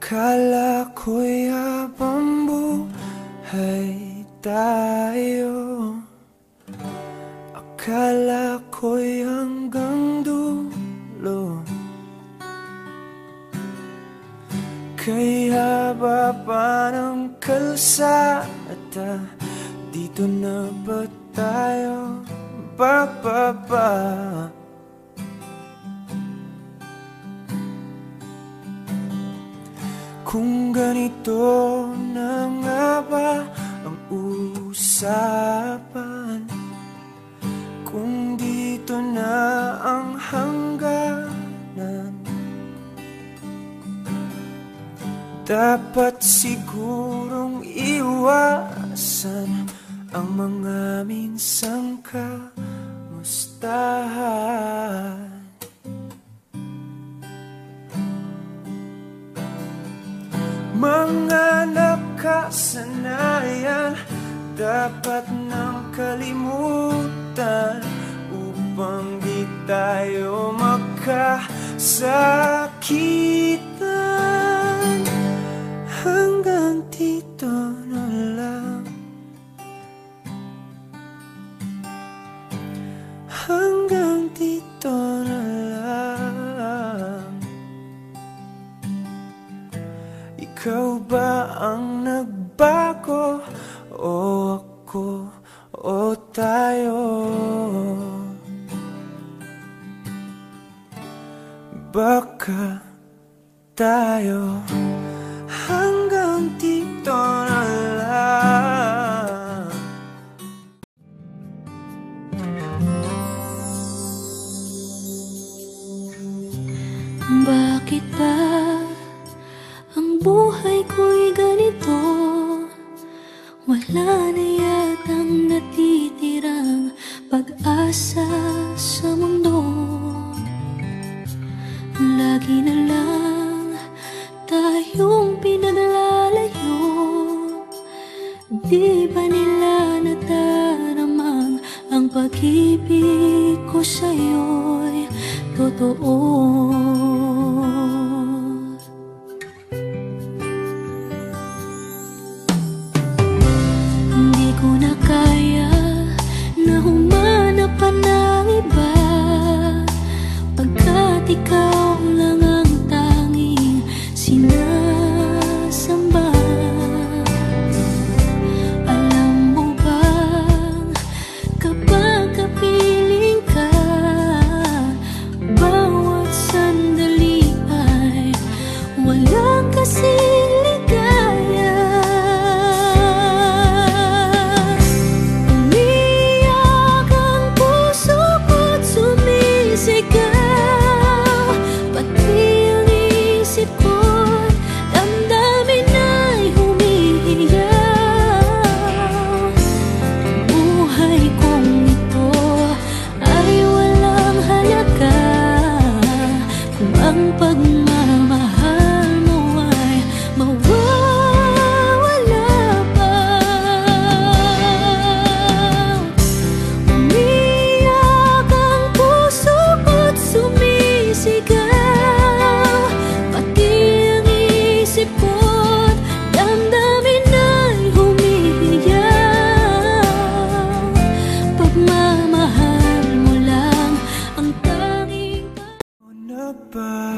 Akala ko'y habang buhay tayo, akala ko'y hanggang dulo. Kaya baba ng kalsada, dito na ba tayo bababa? Kung ganito na nga ba ang usapan, kung dito na ang hangganan, dapat sigurong iwasan ang mga minsang kamustahan. Mga nakasanayan dapat nang kalimutan upang di tayo magkasakitan. Hanggang dito na lang, hanggang dito na lang. Ikaw ba ang nagbago o ako o tayo? Baka tayo hanggang dito na lang. Bakit ba ang buhay ko'y ganito? Wala na yatang natitirang pag-asa sa mundo. Lagi na lang tayong pinaglalayo. Di ba nila nadaramang ang pag-ibig ko sa'yo'y totoo? Hindi ko na kaya na humanap pa ng iba, pagkat ikaw lang ang tanging sinasamba. Alam mo bang kapag kapiling ka, bawat sandali ay walang kasing ligaya. Umiyak ang puso ko't sumisigaw, pati ang isip ko't damdamin ay humihiyaw. Buhay kong ito ay walang halaga kung ang pagmamahal mo ay mawawala pa. Umiyak ang puso ko't sumisigaw, pati ang isip ko't damdamin ay humihiyaw. Pagmamahal mo lang ang tanging Ano ba